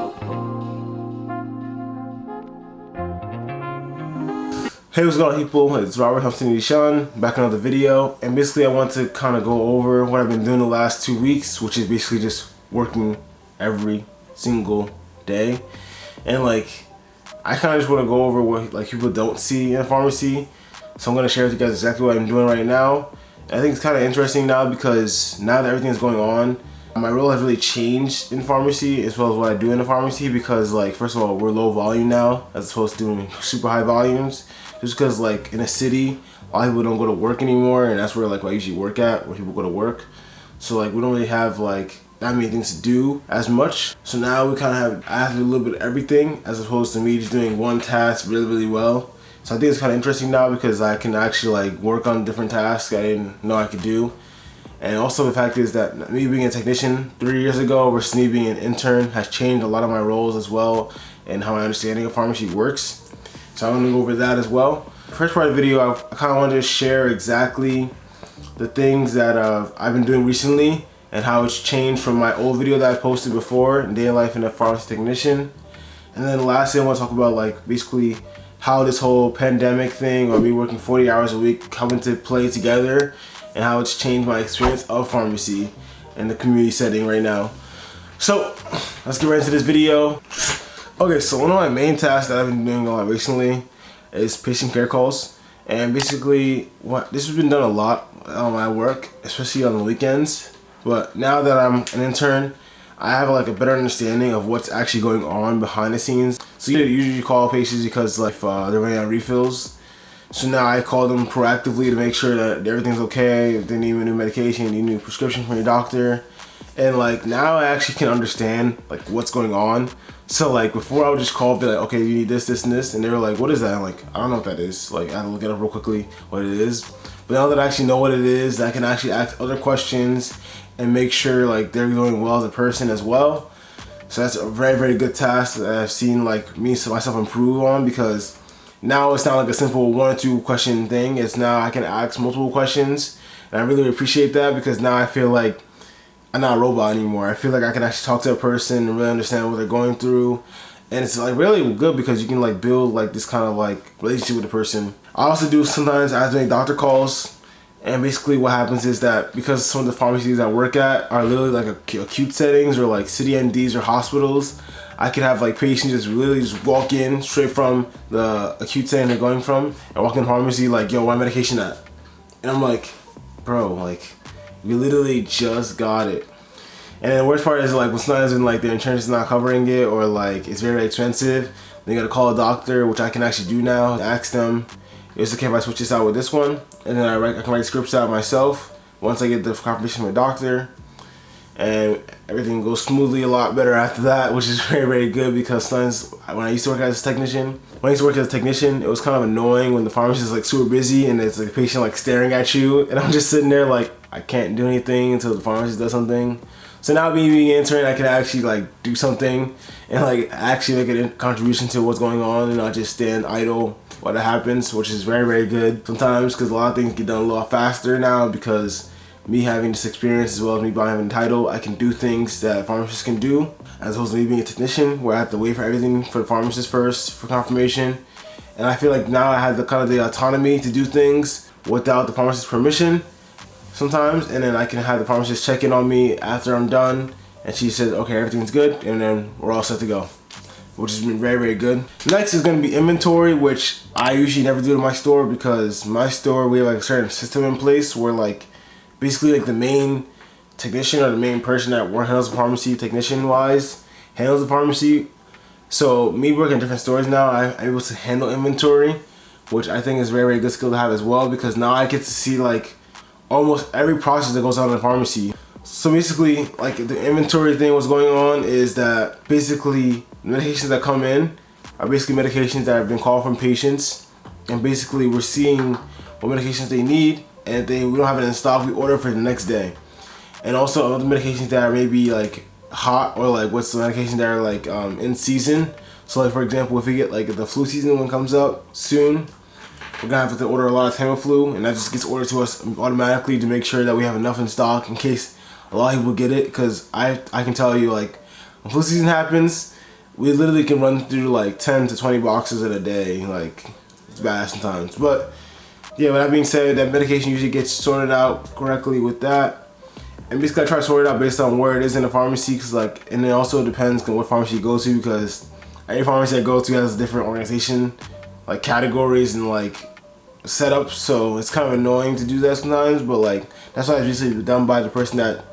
Hey, what's going on, people? It's Robert Thompson-Eshun, back in another video, and basically I want to kind of go over what I've been doing the last 2 weeks, which is basically just working every single day. And like, I kind of just want to go over what like people don't see in a pharmacy, so I'm going to share with you guys exactly what I'm doing right now. And I think it's kind of interesting now because now that everything is going on, my role has really changed in pharmacy as well as what I do in the pharmacy, because like, first of all, we're low volume now as opposed to doing super high volumes, just because like in a city a lot of people don't go to work anymore, and that's where like I usually work at, where people go to work. So like we don't really have like that many things to do as much. So now we kind of I have to do a little bit of everything as opposed to me just doing one task really well. So I think it's kind of interesting now because I can actually like work on different tasks I didn't know I could do. And also the fact is that me being a technician 3 years ago versus me being an intern has changed a lot of my roles as well and how my understanding of pharmacy works. So I'm gonna go over that as well. First part of the video, I kind of wanted to share exactly the things that I've been doing recently and how it's changed from my old video that I posted before, Day in Life in a Pharmacy Technician. And then lastly, I want to talk about like basically how this whole pandemic thing or me working 40 hours a week come into play together, and how it's changed my experience of pharmacy in the community setting right now. So let's get right into this video. Okay, so one of my main tasks that I've been doing a lot recently is patient care calls. And basically this has been done a lot on my work, especially on the weekends. But now that I'm an intern, I have like a better understanding of what's actually going on behind the scenes. So you usually call patients because like they're running out of refills. So now I call them proactively to make sure that everything's okay, if they need a new medication, need a new prescription from your doctor. And like now I actually can understand like what's going on. So like before I would just call, be like, okay, you need this, this, and this. And they were like, what is that? I'm like, I don't know what that is. Like I had to look it up real quickly what it is. But now that I actually know what it is, I can actually ask other questions and make sure like they're doing well as a person as well. So that's a very good task that I've seen like myself improve on, because now it's not like a simple 1 or 2 question thing. It's now I can ask multiple questions, and I really appreciate that because now I feel like I'm not a robot anymore. I feel like I can actually talk to a person and really understand what they're going through, and it's like really good because you can like build like this kind of like relationship with the person. I also do sometimes I have to make doctor calls, and basically what happens is that because some of the pharmacies I work at are literally like acute settings or like city MDs or hospitals, I could have like patients just really just walk in straight from the acute setting they're going from and walk in the pharmacy like, yo, why medication at? And I'm like, bro, like we literally just got it. And then the worst part is like when sometimes when like their insurance is not covering it or like it's very expensive, they gotta call a doctor, which I can actually do now, ask them, it's okay if I switch this out with this one, and then I can write scripts out myself once I get the confirmation from the doctor. And everything goes smoothly a lot better after that, which is very good, because sometimes when I used to work as a technician, it was kind of annoying when the pharmacist is like super busy and it's like a patient like staring at you, and I'm just sitting there like I can't do anything until the pharmacist does something. So now being an intern, I can actually like do something and like actually make a contribution to what's going on and not just stand idle while that happens, which is very good sometimes, because a lot of things get done a lot faster now because me having this experience as well as me having a title, I can do things that pharmacists can do, as opposed to me being a technician where I have to wait for everything for the pharmacist first for confirmation. And I feel like now I have the kind of the autonomy to do things without the pharmacist's permission sometimes, and then I can have the pharmacist check in on me after I'm done, and she says, okay, everything's good, and then we're all set to go, which has been very good. Next is going to be inventory, which I usually never do in my store, because my store, we have like a certain system in place where like basically like the main technician or the main person that handles the pharmacy technician wise handles the pharmacy. So me working in different stores now, I'm able to handle inventory, which I think is very good skill to have as well, because now I get to see like almost every process that goes on in the pharmacy. So basically like the inventory thing, what's going on is that basically medications that come in are basically medications that have been called from patients, and basically we're seeing what medications they need, and if we don't have it in stock, we order for the next day. And also other medications that are maybe like hot, or like what's the medications that are like in season. So like for example, if we get like the flu season one comes up soon, we're gonna have to order a lot of Tamiflu, and that just gets ordered to us automatically to make sure that we have enough in stock in case a lot of people get it. Because I can tell you, like when flu season happens, we literally can run through like 10 to 20 boxes in a day. Like, it's bad sometimes. But yeah, with that being said, that medication usually gets sorted out correctly with that. And basically I try to sort it out based on where it is in the pharmacy, cause like, and it also depends on what pharmacy you go to, because every pharmacy I go to has a different organization, like categories and like setups. So it's kind of annoying to do that sometimes, but like, that's why it's usually done by the person that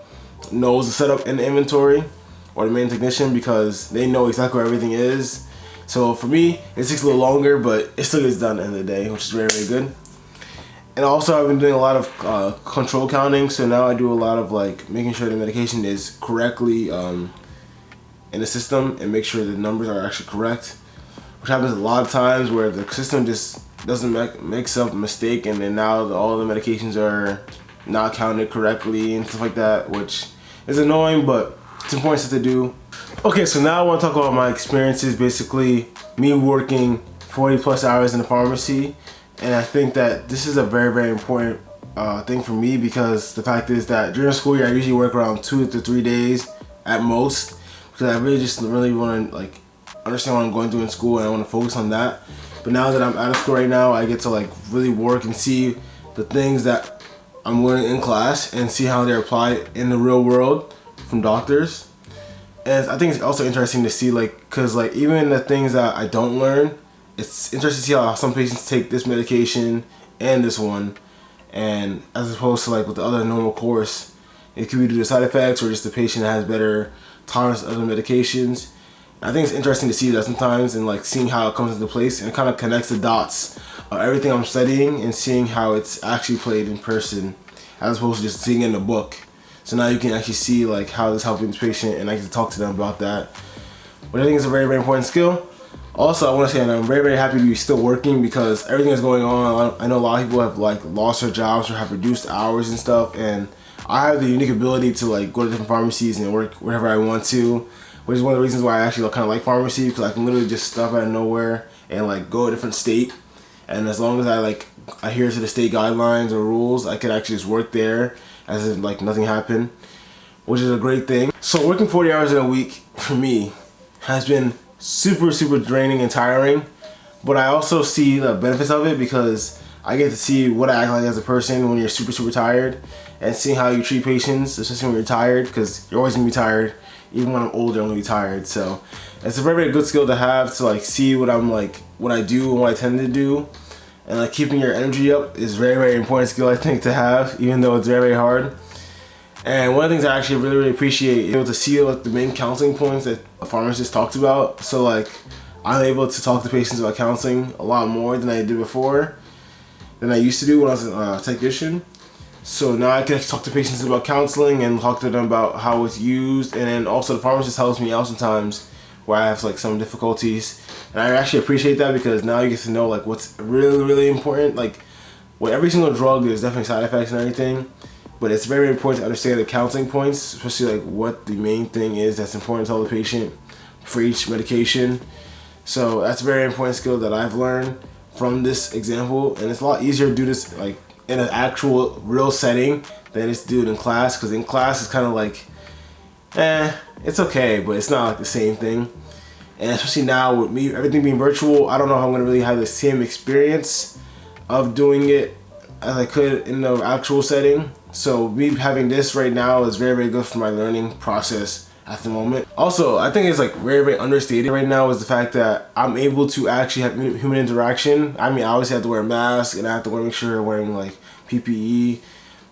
knows the setup and the inventory, or the main technician, because they know exactly where everything is. So for me, it takes a little longer, but it still gets done at the end of the day, which is very, very good. And also I've been doing a lot of control counting, so now I do a lot of like making sure the medication is correctly in the system and make sure the numbers are actually correct, which happens a lot of times where the system just doesn't mix up a mistake, and then now all the medications are not counted correctly and stuff like that, which is annoying, but it's important stuff to do. Okay, so now I want to talk about my experiences, basically me working 40 plus hours in the pharmacy. And I think that this is a very, very important thing for me, because the fact is that during the school year I usually work around 2 to 3 days at most, because I really want to like understand what I'm going through in school, and I want to focus on that. But now that I'm out of school right now, I get to like really work and see the things that I'm learning in class and see how they're applied in the real world from doctors. And I think it's also interesting to see, like, cause like even the things that I don't learn, it's interesting to see how some patients take this medication and this one, and as opposed to like with the other normal course, it could be due to side effects or just the patient that has better tolerance to other medications. I think it's interesting to see that sometimes, and like seeing how it comes into place, and it kind of connects the dots of everything I'm studying and seeing how it's actually played in person, as opposed to just seeing it in a book. So now you can actually see like how this is helping this patient, and I can talk to them about that, which I think is a very, very important skill. Also, I want to say that I'm very, very happy to be still working, because everything that's going on, I know a lot of people have like lost their jobs or have reduced hours and stuff, and I have the unique ability to like go to different pharmacies and work wherever I want to, which is one of the reasons why I actually kind of like pharmacy, because I can literally just stop out of nowhere and like go to a different state, and as long as I like adhere to the state guidelines or rules, I can actually just work there as if like nothing happened, which is a great thing. So working 40 hours in a week for me has been super, super draining and tiring, but I also see the benefits of it, because I get to see what I act like as a person when you're super, super tired, and seeing how you treat patients, especially when you're tired, because you're always gonna be tired. Even when I'm older, I'm gonna be tired. So it's a very, very good skill to have, to like see what I'm like, what I do and what I tend to do, and like keeping your energy up is very, very important skill, I think, to have, even though it's very, very hard. And one of the things I actually really, really appreciate is able to see like the main counseling points that a pharmacist talks about. So like, I'm able to talk to patients about counseling a lot more than I did before, than I used to do when I was a technician. So now I can talk to patients about counseling and talk to them about how it's used, and then also the pharmacist helps me out sometimes where I have like some difficulties, and I actually appreciate that, because now you get to know like what's really, really important. Like with every single drug, there's definitely side effects and everything, but it's very important to understand the counseling points, especially like what the main thing is that's important to tell the patient for each medication. So that's a very important skill that I've learned from this example, and it's a lot easier to do this like in an actual real setting than it's to do it in class, because in class it's kind of like, it's okay, but it's not like the same thing. And especially now with me, everything being virtual, I don't know if I'm gonna really have the same experience of doing it as I could in the actual setting. So me having this right now is very, very good for my learning process at the moment. Also, I think it's like very, very understated right now is the fact that I'm able to actually have human interaction. I mean, I obviously have to wear a mask, and I have to make sure I'm wearing like PPE,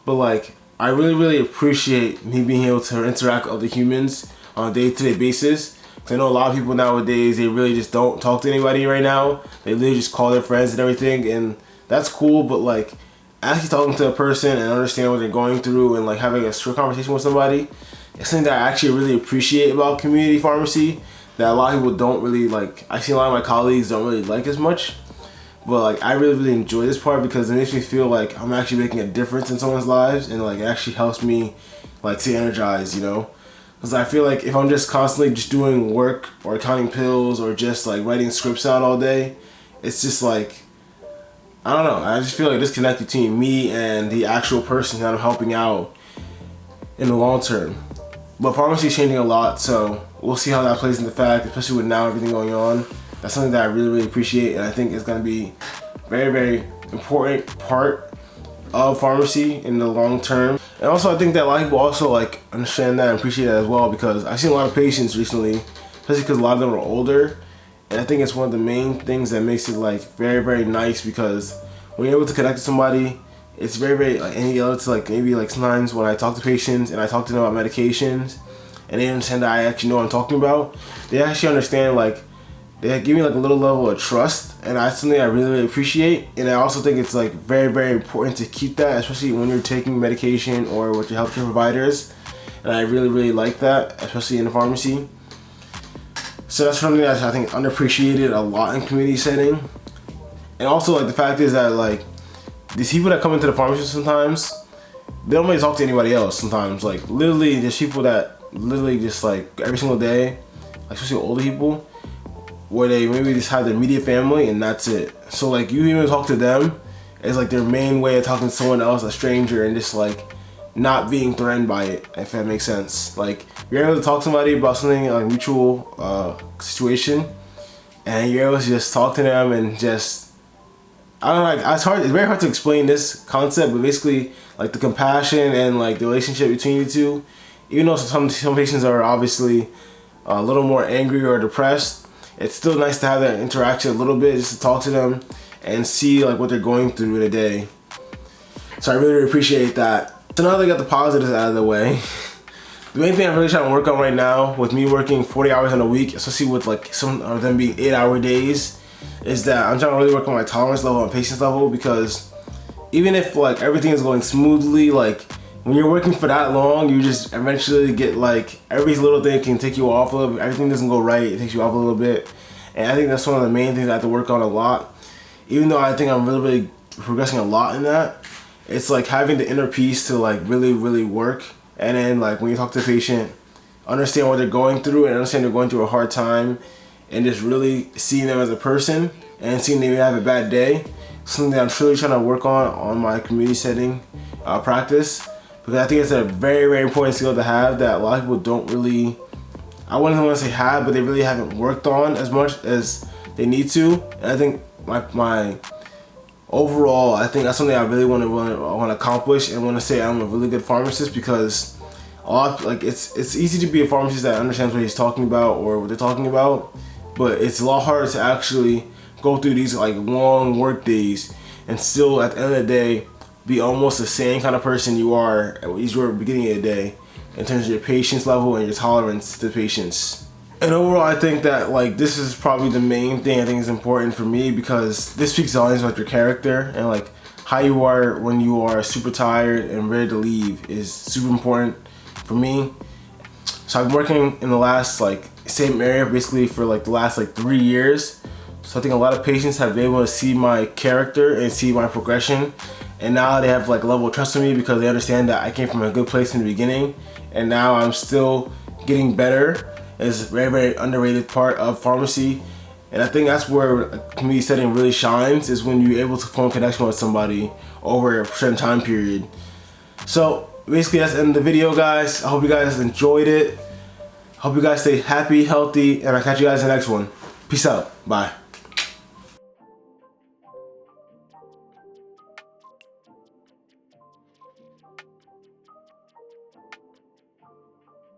but like I really, really appreciate me being able to interact with other humans on a day-to-day basis. Because I know a lot of people nowadays, they really just don't talk to anybody right now. They literally just call their friends and everything, and that's cool, but like actually talking to a person and understand what they're going through and like having a short conversation with somebody, it's something that I actually really appreciate about community pharmacy that a lot of people don't really like. I see a lot of my colleagues don't really like as much, but like I really, really enjoy this part, because it makes me feel like I'm actually making a difference in someone's lives, and like it actually helps me like stay energized, you know? Because I feel like if I'm just constantly just doing work or counting pills or just like writing scripts out all day, it's just like, I don't know, I just feel like disconnect between me and the actual person that I'm helping out in the long term. But pharmacy is changing a lot, so we'll see how that plays into fact, especially with now everything going on. That's something that I really, really appreciate, and I think it's going to be very, very important part of pharmacy in the long term. And also I think that a lot of people also like understand that and appreciate that as well, because I've seen a lot of patients recently, especially because a lot of them are older, and I think it's one of the main things that makes it like very, very nice, because when you're able to connect to somebody, it's very, very like any other, like maybe like sometimes when I talk to patients and I talk to them about medications and they understand that I actually know what I'm talking about, they actually understand, like they give me like a little level of trust, and that's something I really, really appreciate. And I also think it's like very, very important to keep that, especially when you're taking medication or with your healthcare providers. And I really, really like that, especially in the pharmacy. So that's something that I think underappreciated a lot in community setting. And also like the fact is that like these people that come into the pharmacy sometimes, they don't really talk to anybody else sometimes. Like literally there's people that literally just like every single day, like especially older people, where they maybe just have their immediate family and that's it. So like you even talk to them, it's like their main way of talking to someone else, a stranger, and just like not being threatened by it, if that makes sense. Like you're able to talk to somebody about something like mutual situation, and you're able to just talk to them and just, I don't know, like it's very hard to explain this concept, but basically like the compassion and like the relationship between you two, even though some patients are obviously a little more angry or depressed, it's still nice to have that interaction a little bit, just to talk to them and see like what they're going through in a day. So I really, really appreciate that. So now that I got the positives out of the way, the main thing I'm really trying to work on right now, with me working 40 hours in a week, especially with like some of them being 8-hour days, is that I'm trying to really work on my tolerance level and patience level, because even if like everything is going smoothly, like when you're working for that long, you just eventually get like every little thing can take you off of, everything doesn't go right, it takes you off a little bit. And I think that's one of the main things I have to work on a lot. Even though I think I'm really, really progressing a lot in that, it's like having the inner peace to like really, really work. And then like when you talk to the patient, understand what they're going through and understand they're going through a hard time, and just really seeing them as a person and seeing them have a bad day. Something that I'm truly trying to work on my community setting practice. Because I think it's a very, very important skill to have that a lot of people don't really, I wouldn't want to say have, but they really haven't worked on as much as they need to. And I think my overall, I think that's something I really want to accomplish, and want to say I'm a really good pharmacist, because like it's easy to be a pharmacist that understands what he's talking about or what they're talking about, but it's a lot harder to actually go through these like long work days and still at the end of the day be almost the same kind of person you are at the beginning of the day, in terms of your patience level and your tolerance to patients. And overall, I think that like this is probably the main thing I think is important for me, because this speaks volumes about your character, and like how you are when you are super tired and ready to leave is super important for me. So I've been working in the last like same area basically for like the last like 3 years. So I think a lot of patients have been able to see my character and see my progression, and now they have like a level of trust in me, because they understand that I came from a good place in the beginning, and now I'm still getting better. It's a very, very underrated part of pharmacy, and I think that's where a community setting really shines, is when you're able to form a connection with somebody over a certain time period. So basically that's the end of the video, guys. I hope you guys enjoyed it. Hope you guys stay happy, healthy, and I'll catch you guys in the next one. Peace out. Bye.